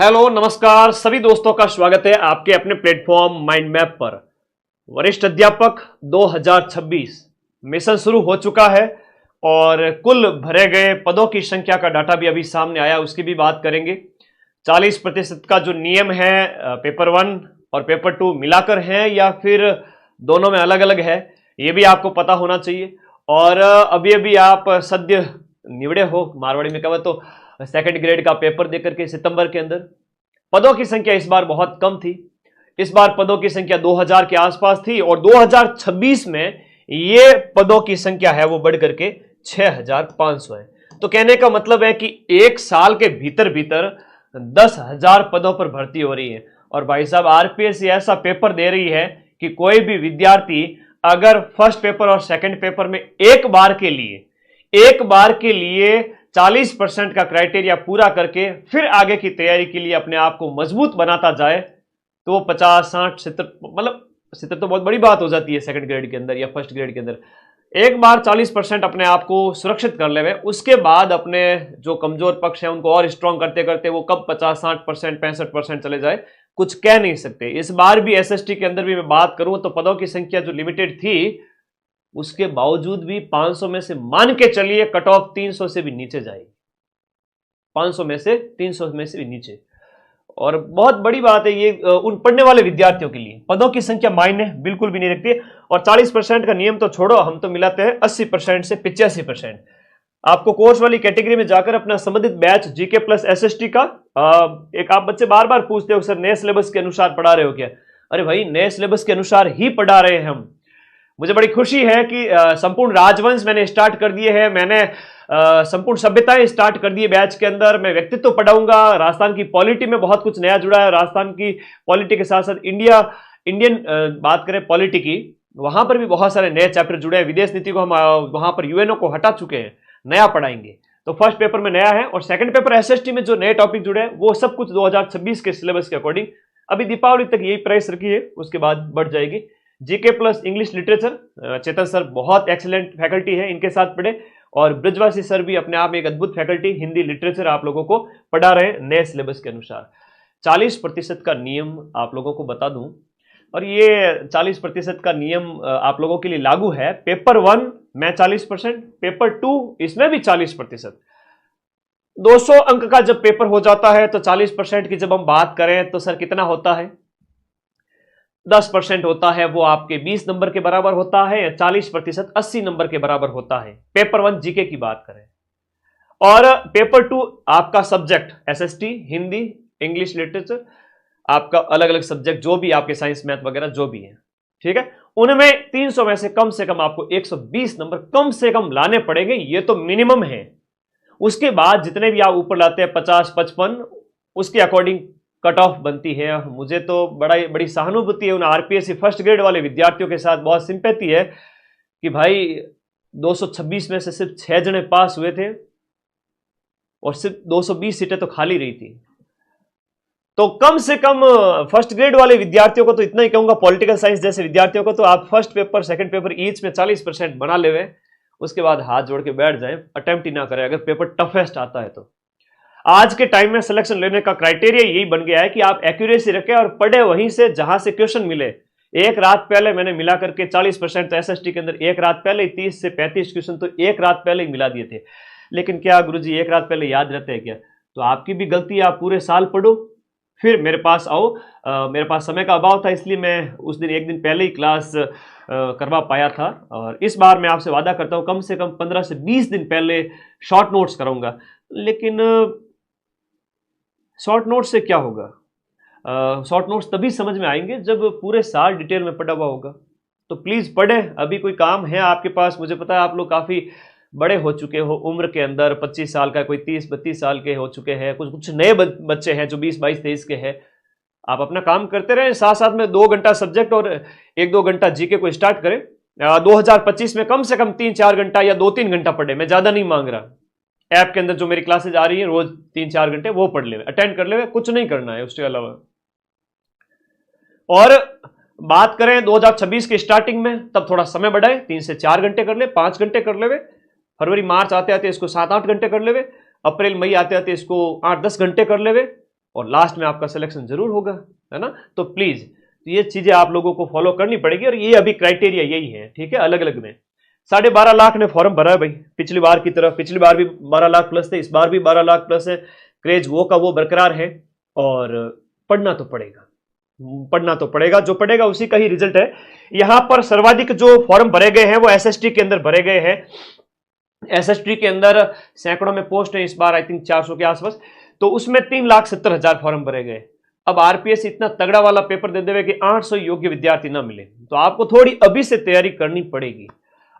Hello नमस्कार सभी दोस्तों का स्वागत है आपके अपने प्लेटफॉर्म माइंड मैप पर। वरिष्ठ अध्यापक 2026 मिशन शुरू हो चुका है और कुल भरे गए पदों की संख्या का डाटा भी अभी सामने आया, उसकी भी बात करेंगे। 40% का जो नियम है पेपर 1 और पेपर 2 मिलाकर है या फिर दोनों में अलग अलग है, ये भी आपको पता होना चाहिए। और अभी अभी आप सद्य निवड़े हो, मारवाड़ी में कहा तो सेकंड ग्रेड का पेपर देकर के सितंबर के अंदर। पदों की संख्या इस बार बहुत कम थी, इस बार पदों की संख्या 2000 के आसपास थी और 2026 में ये पदों की संख्या है वो बढ़ करके 6500 है। तो कहने का मतलब है कि एक साल के भीतर भीतर 10,000 पदों पर भर्ती हो रही है। और भाई साहब आरपीएससी ऐसा पेपर दे रही है कि कोई भी विद्यार्थी अगर फर्स्ट पेपर और सेकंड पेपर में एक बार के लिए 40% का क्राइटेरिया पूरा करके फिर आगे की तैयारी के लिए अपने आप को मजबूत बनाता जाए तो 50, 60, 70 मतलब 70 तो बहुत बड़ी बात हो जाती है सेकंड ग्रेड के अंदर या फर्स्ट ग्रेड के अंदर। एक बार 40% अपने आप को सुरक्षित कर ले, उसके बाद अपने जो कमजोर पक्ष है उनको और स्ट्रॉन्ग करते करते वो कब 50, 60%, 65% चले जाए कुछ कह नहीं सकते। इस बार भी एसएसटी के अंदर भी मैं बात करूं तो पदों की संख्या जो लिमिटेड थी उसके बावजूद भी 500 में से मान के चलिए कट ऑफ 300 से भी नीचे जाएगी, 500 में से 300 में से भी नीचे। और बहुत बड़ी बात है ये उन पढ़ने वाले विद्यार्थियों के लिए। पदों की संख्या मायने बिल्कुल भी नहीं रखती और 40% का नियम तो छोड़ो, हम तो मिलाते हैं 80% से 85%। आपको कोर्स वाली कैटेगरी में जाकर अपना संबंधित बैच जीके प्लस एसएसटी का एक आप बच्चे बार बार पूछते हो सर नए सिलेबस के अनुसार पढ़ा रहे हो क्या? अरे भाई नए सिलेबस के अनुसार ही पढ़ा रहे हैं हम। मुझे बड़ी खुशी है कि संपूर्ण राजवंश मैंने स्टार्ट कर दिए हैं, मैंने संपूर्ण सभ्यताएं स्टार्ट कर दी है बैच के अंदर। मैं व्यक्तित्व पढ़ाऊंगा, राजस्थान की पॉलिटी में बहुत कुछ नया जुड़ा है, राजस्थान की पॉलिटी के साथ साथ इंडियन बात करें पॉलिटी की, वहां पर भी बहुत सारे नए चैप्टर जुड़े हैं। विदेश नीति को हम वहां पर यूएनओ को हटा चुके हैं, नया पढ़ाएंगे। तो फर्स्ट पेपर में नया है और सेकंड पेपर एसएसटी में जो नए टॉपिक जुड़े हैं वो सब कुछ 2026 के सिलेबस के अकॉर्डिंग अभी दीपावली तक यही प्राइस रखी है, उसके बाद बढ़ जाएगी। जीके प्लस इंग्लिश लिटरेचर चेतन सर बहुत एक्सीलेंट फैकल्टी है, इनके साथ पढ़े। और ब्रजवासी सर भी अपने आप में एक अद्भुत फैकल्टी, हिंदी लिटरेचर आप लोगों को पढ़ा रहे हैं नए सिलेबस के अनुसार। 40% का नियम आप लोगों को बता दूं, और ये 40% का नियम आप लोगों के लिए लागू है। पेपर 1 में 40%, पेपर 2 इसमें भी 40%। 200 अंक का जब पेपर हो जाता है तो 40% की जब हम बात करें तो सर कितना होता है? 10% होता है, वो आपके 20 नंबर के बराबर होता है। 40% 80 नंबर के बराबर होता है पेपर 1 जीके की बात करें। और पेपर 2 आपका subject SST, Hindi, English literature, आपका अलग अलग सब्जेक्ट जो भी आपके साइंस मैथ वगैरह जो भी है, ठीक है, उनमें 300 में से कम आपको 120 नंबर कम से कम लाने पड़ेंगे, ये तो मिनिमम है। उसके बाद जितने भी आप ऊपर लाते हैं 50, 55, उसके अकॉर्डिंग कट ऑफ बनती है। मुझे तो बड़ी सहानुभूति है उन आरपीएससी फर्स्ट ग्रेड वाले विद्यार्थियों के साथ, बहुत सिंपैथी है कि भाई 226 में से सिर्फ 6 जने पास हुए थे और सिर्फ 220 सीटें तो खाली रही थी। तो कम से कम फर्स्ट ग्रेड वाले विद्यार्थियों को तो इतना ही कहूंगा, पॉलिटिकल साइंस जैसे विद्यार्थियों को तो आप first paper second paper each में 40% बना ले, उसके बाद हाथ जोड़ के बैठ जाए, अटेम्प्ट ही ना करें अगर पेपर टफेस्ट आता है तो। आज के टाइम में सिलेक्शन लेने का क्राइटेरिया यही बन गया है कि आप एक्यूरेसी रखें और पढ़े वहीं से जहां से क्वेश्चन मिले। एक रात पहले मैंने मिला करके 40% एसएसटी के अंदर एक रात पहले 30 से 35 क्वेश्चन तो एक रात पहले ही मिला दिए थे। लेकिन क्या गुरुजी एक रात पहले याद रहते हैं क्या? तो आपकी भी गलती है, आप पूरे साल पढ़ो फिर मेरे पास आओ। मेरे पास समय का अभाव था इसलिए मैं उस दिन एक दिन पहले ही क्लास करवा पाया था, और इस बार मैं आपसे वादा करता हूं कम से कम 15 से 20 दिन पहले शॉर्ट नोट्स कराऊंगा। लेकिन शॉर्ट नोट्स से क्या होगा? शॉर्ट नोट्स तभी समझ में आएंगे जब पूरे साल डिटेल में पढ़ा हुआ होगा। तो प्लीज पढ़े, अभी कोई काम है आपके पास, मुझे पता है आप लोग काफी बड़े हो चुके हो उम्र के अंदर, 25 साल का, कोई 30-32 साल के हो चुके हैं, कुछ नए बच्चे हैं जो 20, 22, 23 के हैं। आप अपना काम करते रहे, साथ साथ में 2 घंटा सब्जेक्ट और 1-2 घंटा जीके को स्टार्ट करें। 2025 में कम से कम 3-4 घंटा या 2-3 घंटा पढ़े, मैं ज्यादा नहीं मांग रहा। ऐप के अंदर जो मेरी क्लासेज आ रही है रोज 3-4 घंटे वो पढ़ ले, अटेंड कर ले, कुछ नहीं करना है उसके अलावा। और बात करें 2026 के स्टार्टिंग में, तब थोड़ा समय बढ़ाए, 3 से 4 घंटे कर ले, 5 घंटे कर ले, फरवरी मार्च आते आते इसको 7-8 घंटे कर ले, अप्रैल मई आते आते इसको 8-10 घंटे कर ले, और लास्ट में आपका सिलेक्शन जरूर होगा, है ना। तो प्लीज ये चीजें आप लोगों को फॉलो करनी पड़ेगी, और ये अभी क्राइटेरिया यही है, ठीक है। अलग अलग में 12.5 लाख ने फॉर्म भरा है भाई, पिछली बार की तरफ। पिछली बार भी 12 लाख प्लस थे, इस बार भी 12 लाख प्लस है। क्रेज वो का वो बरकरार है, और पढ़ना तो पड़ेगा, पढ़ना तो पड़ेगा। जो पढ़ेगा उसी का ही रिजल्ट है। यहां पर सर्वाधिक जो फॉर्म भरे गए हैं वो एसएसटी के अंदर भरे गए हैं। एसएसटी के अंदर सैकड़ों में पोस्ट है इस बार, आई थिंक 400 के आसपास। तो उसमें 3,70,000 फॉर्म भरे गए। अब आरपीएस इतना तगड़ा वाला पेपर दे देवे कि 800 योग्य विद्यार्थी ना मिले, तो आपको थोड़ी अभी से तैयारी करनी पड़ेगी।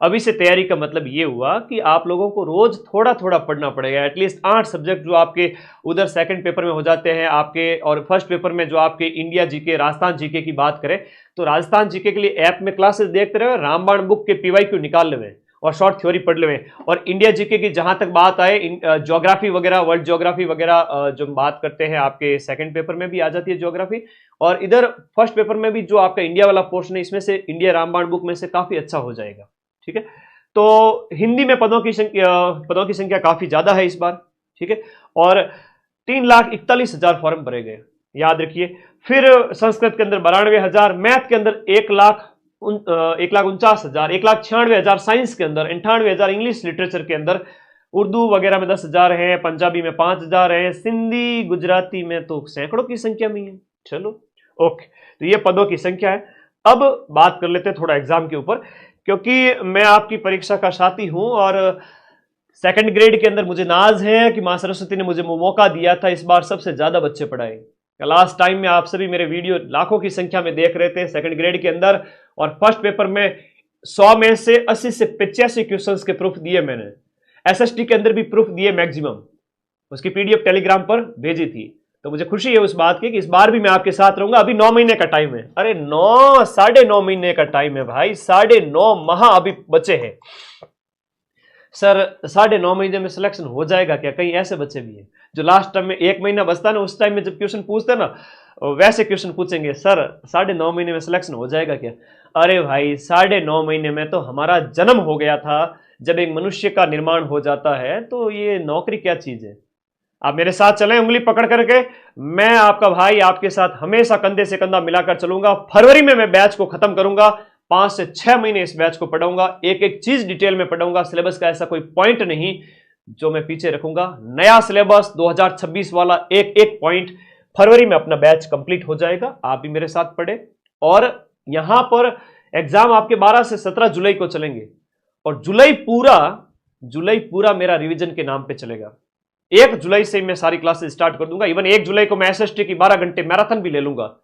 अभी से तैयारी का मतलब ये हुआ कि आप लोगों को रोज थोड़ा थोड़ा पढ़ना पड़ेगा। एटलीस्ट 8 सब्जेक्ट जो आपके उधर सेकंड पेपर में हो जाते हैं आपके, और फर्स्ट पेपर में जो आपके इंडिया जीके, राजस्थान जीके की बात करें तो राजस्थान जीके के लिए ऐप में क्लासेस देखते रहे, रामबाण बुक के पीवाईक्यू निकाल लेवे और शॉर्ट थ्योरी पढ़ लेवे। और इंडिया जीके की जहां तक बात आए, ज्योग्राफी वगैरह, वर्ल्ड ज्योग्राफी वगैरह जो बात करते हैं आपके सेकंड पेपर में भी आ जाती है ज्योग्राफी। और इधर फर्स्ट पेपर में भी जो आपका इंडिया वाला पोर्शन है, इसमें से इंडिया रामबाण बुक में से काफी अच्छा हो जाएगा, ठीक है। तो हिंदी में पदों की संख्या काफी ज्यादा है इस बार, ठीक है। और 3,41,000 फॉर्म भरे गए, याद रखिए। फिर संस्कृत के अंदर 92,000, मैथ के अंदर 1,49,000, 1,96,000 साइंस के अंदर, 98,000 इंग्लिश लिटरेचर के अंदर, उर्दू वगैरह में 10,000 है, पंजाबी में 5,000 है, सिंधी गुजराती में तो सैकड़ों की संख्या में है। चलो ओके, तो ये पदों की संख्या है। अब बात कर लेते हैं थोड़ा एग्जाम के ऊपर, क्योंकि मैं आपकी परीक्षा का साथी हूं और सेकंड ग्रेड के अंदर मुझे नाज है कि मां सरस्वती ने मुझे मौका दिया था इस बार सबसे ज्यादा बच्चे पढ़ाए। लास्ट टाइम में आप सभी मेरे वीडियो लाखों की संख्या में देख रहे थे सेकंड ग्रेड के अंदर, और फर्स्ट पेपर में 100 में से 80 से 85 क्वेश्चंस के प्रूफ दिए मैंने। एसएसटी के अंदर भी प्रूफ दिए मैक्सिमम, उसकी पीडीएफ टेलीग्राम पर भेजी थी। तो मुझे खुशी है उस बात की कि इस बार भी मैं आपके साथ रहूंगा। अभी 9 महीने का टाइम है। अरे 9 महीने का टाइम है भाई, 9.5 माह अभी बचे हैं। सर 9.5 महीने में सिलेक्शन हो जाएगा क्या? कहीं ऐसे बच्चे भी हैं जो लास्ट टाइम में 1 महीना बचता ना, उस टाइम में जब क्वेश्चन पूछते ना वैसे क्वेश्चन पूछेंगे, सर 9.5 महीने में सिलेक्शन हो जाएगा क्या? अरे भाई 9.5 महीने में तो हमारा जन्म हो गया था। जब एक मनुष्य का निर्माण हो जाता है तो ये नौकरी क्या चीज है। आप मेरे साथ चलें उंगली पकड़ करके, मैं आपका भाई आपके साथ हमेशा कंधे से कंधा मिलाकर चलूंगा। फरवरी में मैं बैच को खत्म करूंगा, 5 से 6 महीने इस बैच को पढ़ाऊंगा, एक एक चीज डिटेल में पढ़ाऊंगा। सिलेबस का ऐसा कोई पॉइंट नहीं जो मैं पीछे रखूंगा। नया सिलेबस 2026 वाला एक एक पॉइंट, फरवरी में अपना बैच कंप्लीट हो जाएगा। आप भी मेरे साथ पढ़े। और यहां पर एग्जाम आपके 12 से 17 जुलाई को चलेंगे, और जुलाई पूरा मेरा रिवीजन के नाम पे चलेगा। 1 जुलाई से मैं सारी क्लासेस स्टार्ट कर दूंगा। इवन 1 जुलाई को मैं एसएसटी की 12 घंटे मैराथन भी ले लूंगा।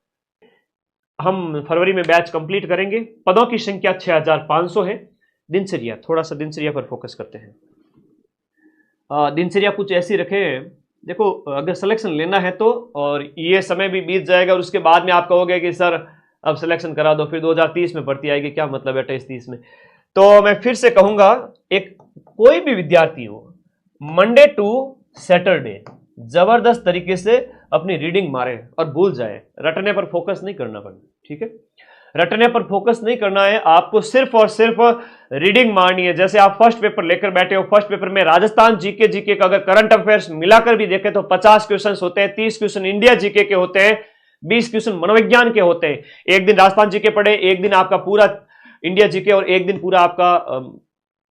हम फरवरी में बैच कंप्लीट करेंगे। पदों की संख्या 6,500 है। दिनचर्या, थोड़ा सा दिनचर्या पर फोकस करते हैं। दिनचर्या कुछ ऐसी रखें, देखो अगर सिलेक्शन लेना है तो, और ये समय भी बीत जाएगा और उसके बाद में आप कहोगे कि सर अब सिलेक्शन करा दो, फिर 2030 में भर्ती आएगी, क्या मतलब है 28-30 में। तो मैं फिर से कहूंगा, एक कोई भी विद्यार्थी हो, मंडे टू सैटरडे जबरदस्त तरीके से अपनी रीडिंग मारे और भूल जाए। रटने पर फोकस नहीं करना पड़ना, ठीक है। रटने पर फोकस नहीं करना है, आपको सिर्फ और सिर्फ रीडिंग मारनी है। जैसे आप फर्स्ट पेपर लेकर बैठे हो, फर्स्ट पेपर में राजस्थान जीके का अगर करंट अफेयर्स मिलाकर भी देखें तो 50 क्वेश्चन होते हैं, 30 क्वेश्चन इंडिया जीके के होते हैं, 20 क्वेश्चन मनोविज्ञान के होते हैं। एक दिन राजस्थान जीके पढ़े, एक दिन आपका पूरा इंडिया जीके, और एक दिन पूरा आपका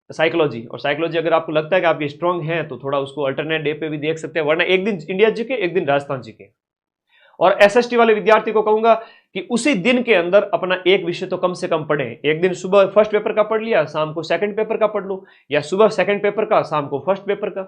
साइकोलॉजी। और साइकोलॉजी अगर आपको लगता है कि आपकी स्ट्रांग है तो थोड़ा उसको अल्टरनेट डे पे भी देख सकते हैं, वरना एक दिन इंडिया जीके, एक दिन राजस्थान जीके। और एसएसटी वाले विद्यार्थी को कहूंगा कि उसी दिन के अंदर अपना एक विषय तो कम से कम पढ़ें। एक दिन सुबह फर्स्ट पेपर का पढ़ लिया, शाम को सेकंड पेपर का पढ़ लो, या सुबह सेकंड पेपर का, शाम को फर्स्ट पेपर का।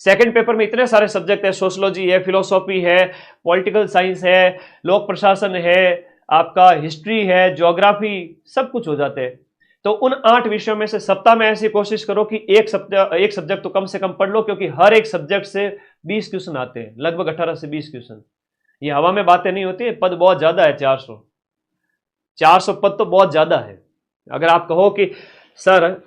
सेकंड पेपर में इतने सारे सब्जेक्ट है, सोशियोलॉजी है, फिलोसॉफी है, पॉलिटिकल साइंस है, लोक प्रशासन है, आपका हिस्ट्री है, ज्योग्राफी, सब कुछ हो जाते हैं। तो उन 8 विषयों में से सप्ताह में ऐसी कोशिश करो कि एक सब्जेक्ट तो कम से कम पढ़ लो, क्योंकि हर एक सब्जेक्ट से 20 क्वेश्चन आते हैं, लगभग 18 से 20 क्वेश्चन। ये हवा में बातें नहीं होती, पद बहुत ज्यादा है। 400 पद तो बहुत ज्यादा है। अगर आप कहो कि सर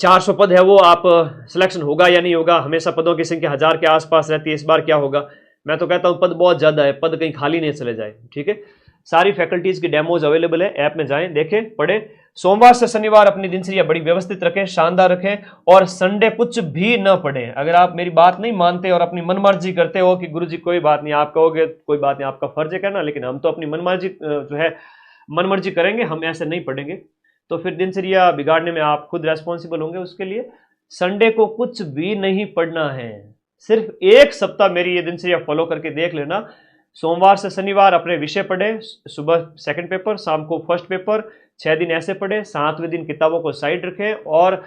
400 पद है, वो आप सिलेक्शन होगा या नहीं होगा, हमेशा पदों की संख्या 1000 के आसपास रहती है, इस बार क्या होगा, मैं तो कहता हूं पद बहुत ज्यादा है, पद कहीं खाली नहीं चले जाए, ठीक है। सारी फैकल्टीज की डेमोज अवेलेबल है, ऐप में जाएं, देखें, पढ़ें। सोमवार से शनिवार अपनी दिनचर्या बड़ी व्यवस्थित रखें, शानदार रखें, और संडे कुछ भी न पढ़ें। अगर आप मेरी बात नहीं मानते और अपनी मनमर्जी करते हो कि गुरुजी कोई बात नहीं, आप कहोगे कोई बात नहीं, आपका फर्ज है कहना, लेकिन हम तो अपनी मनमर्जी जो है मनमर्जी करेंगे, हम ऐसे नहीं पढ़ेंगे, तो फिर दिनचर्या बिगाड़ने में आप खुद रेस्पॉन्सिबल होंगे उसके लिए। संडे को कुछ भी नहीं पढ़ना है, सिर्फ एक सप्ताह मेरी ये दिनचर्या फॉलो करके देख लेना। सोमवार से शनिवार अपने विषय पढ़े, सुबह सेकंड पेपर, शाम को फर्स्ट पेपर, 6 दिन ऐसे पढ़े, 7वें दिन किताबों को साइड रखें, और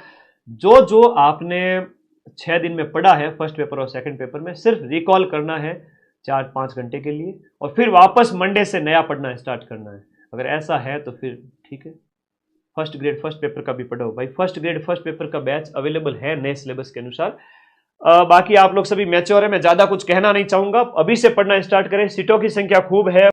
जो जो आपने 6 दिन में पढ़ा है फर्स्ट पेपर और सेकंड पेपर में, सिर्फ रिकॉल करना है 4-5 घंटे के लिए, और फिर वापस मंडे से नया पढ़ना स्टार्ट करना है। अगर ऐसा है तो फिर ठीक है, फर्स्ट ग्रेड फर्स्ट पेपर का भी पढ़ो भाई। फर्स्ट ग्रेड फर्स्ट पेपर का बैच अवेलेबल है नए सिलेबस के अनुसार। बाकी आप लोग सभी मैच्योर है, मैं ज्यादा कुछ कहना नहीं चाहूंगा, अभी से पढ़ना स्टार्ट करें, सीटों की संख्या खूब है।